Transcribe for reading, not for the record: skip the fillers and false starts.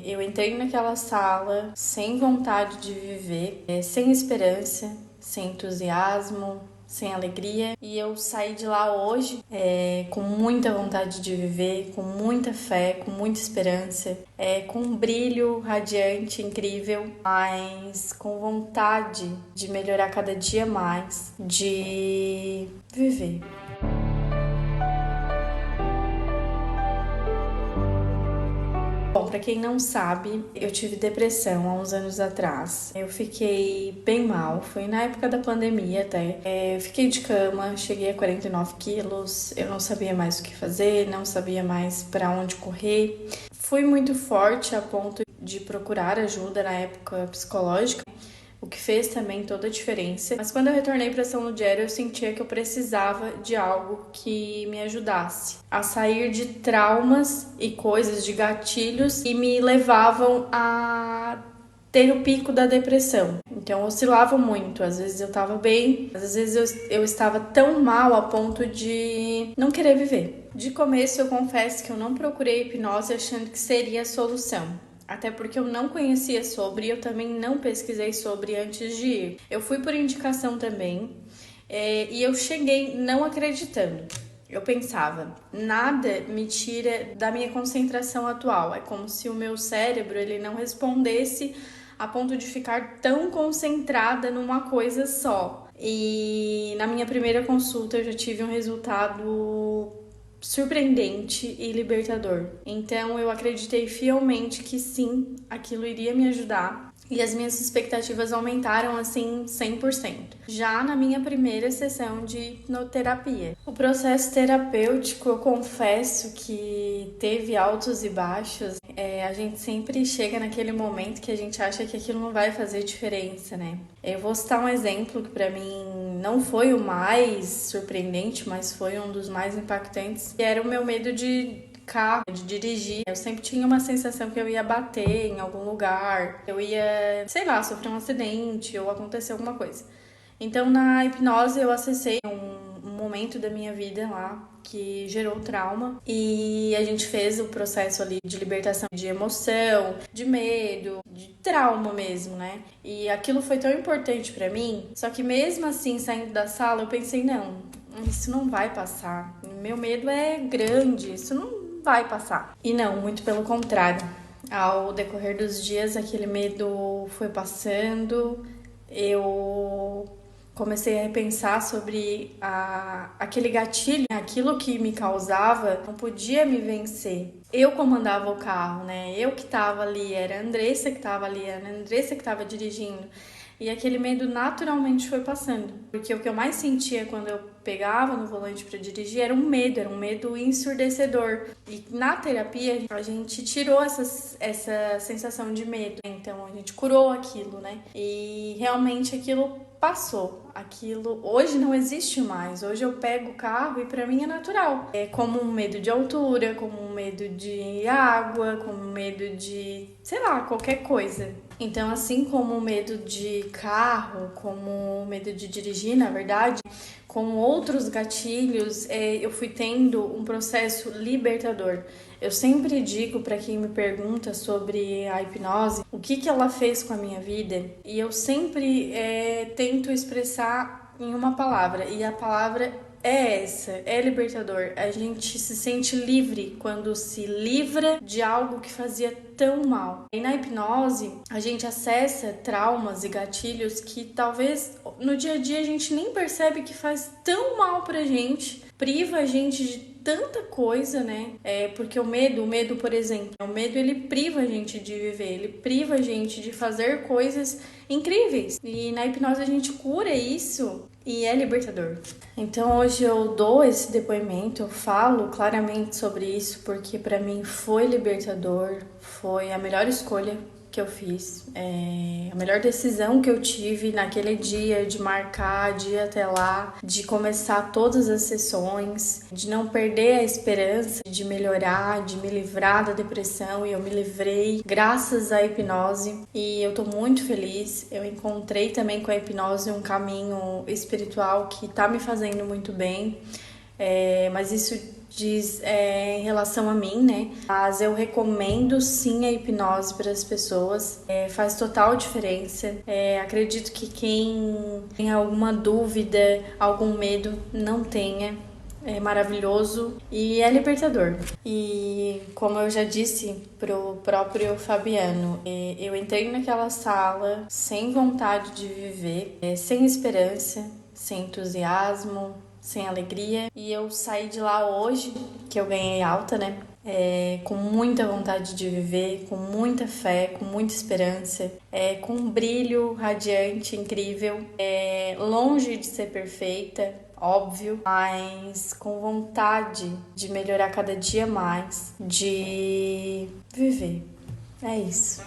Eu entrei naquela sala sem vontade de viver, sem esperança, sem entusiasmo, sem alegria. E eu saí de lá hoje com muita vontade de viver, com muita fé, com muita esperança, com um brilho radiante, incrível, mas com vontade de melhorar cada dia mais, de viver. Bom, pra quem não sabe, eu tive depressão há uns anos atrás. Eu fiquei bem mal, foi na época da pandemia até. Eu fiquei de cama, cheguei a 49 quilos, eu não sabia mais o que fazer, não sabia mais pra onde correr. Fui muito forte a ponto de procurar ajuda na época psicológica, o que fez também toda a diferença. Mas quando eu retornei para São Ludgero, eu sentia que eu precisava de algo que me ajudasse a sair de traumas e coisas, de gatilhos que me levavam a ter o pico da depressão. Então eu oscilava muito, às vezes eu estava bem, às vezes eu estava tão mal a ponto de não querer viver. De começo eu confesso que eu não procurei hipnose achando que seria a solução. Até porque eu não conhecia sobre e eu também não pesquisei sobre antes de ir. Eu fui por indicação também e eu cheguei não acreditando. Eu pensava, nada me tira da minha concentração atual. É como se o meu cérebro ele não respondesse a ponto de ficar tão concentrada numa coisa só. E na minha primeira consulta eu já tive um resultado surpreendente e libertador. Então eu acreditei fielmente que sim, aquilo iria me ajudar. E as minhas expectativas aumentaram assim 100%. Já na minha primeira sessão de hipnoterapia. O processo terapêutico, eu confesso que teve altos e baixos. A gente sempre chega naquele momento que a gente acha que aquilo não vai fazer diferença, né? Eu vou citar um exemplo que pra mim não foi o mais surpreendente, mas foi um dos mais impactantes, que era o meu medo de carro, de dirigir. Eu sempre tinha uma sensação que eu ia bater em algum lugar, eu ia, sei lá, sofrer um acidente ou acontecer alguma coisa. Então, na hipnose, eu acessei um momento da minha vida lá que gerou trauma e a gente fez o processo ali de libertação de emoção, de medo, de trauma mesmo, né? E aquilo foi tão importante pra mim, só que mesmo assim, saindo da sala, eu pensei, não, isso não vai passar. Meu medo é grande, isso não vai passar. E não, muito pelo contrário. Ao decorrer dos dias, aquele medo foi passando, eu comecei a repensar sobre aquele gatilho, aquilo que me causava, não podia me vencer. Eu comandava o carro, né? Eu que estava ali, era a Andressa que estava ali, era a Andressa que estava dirigindo. E aquele medo naturalmente foi passando. Porque o que eu mais sentia quando eu pegava no volante para dirigir era um medo ensurdecedor. E na terapia a gente tirou essa sensação de medo. Então a gente curou aquilo, né? E realmente aquilo passou. Aquilo hoje não existe mais. Hoje eu pego o carro e pra mim é natural. É como um medo de altura, como um medo de água, como um medo de, sei lá, qualquer coisa. Então, assim como o medo de carro, como o medo de dirigir, na verdade, com outros gatilhos, eu fui tendo um processo libertador. Eu sempre digo para quem me pergunta sobre a hipnose, o que ela fez com a minha vida, e eu sempre tento expressar em uma palavra, e a palavra é essa, é libertador. A gente se sente livre quando se livra de algo que fazia tão mal. E na hipnose, a gente acessa traumas e gatilhos que talvez no dia a dia a gente nem percebe que faz tão mal pra gente, priva a gente de tanta coisa, né? Porque o medo, por exemplo, o medo ele priva a gente de viver, ele priva a gente de fazer coisas incríveis. E na hipnose a gente cura isso e é libertador. Então hoje eu dou esse depoimento, eu falo claramente sobre isso porque pra mim foi libertador, foi a melhor escolha que eu fiz, a melhor decisão que eu tive naquele dia de marcar, de ir até lá, de começar todas as sessões, de não perder a esperança de melhorar, de me livrar da depressão, e eu me livrei graças à hipnose e eu tô muito feliz. Eu encontrei também com a hipnose um caminho espiritual que tá me fazendo muito bem, mas isso diz em relação a mim, né? Mas eu recomendo sim a hipnose para as pessoas, faz total diferença. Acredito que quem tem alguma dúvida, algum medo, não tenha. É maravilhoso e é libertador. E como eu já disse pro próprio Fabiano, eu entrei naquela sala sem vontade de viver, sem esperança, sem entusiasmo, sem alegria. E eu saí de lá hoje, que eu ganhei alta, né? Com muita vontade de viver, com muita fé, com muita esperança, com um brilho radiante, incrível, longe de ser perfeita, óbvio, mas com vontade de melhorar cada dia mais, de viver. É isso.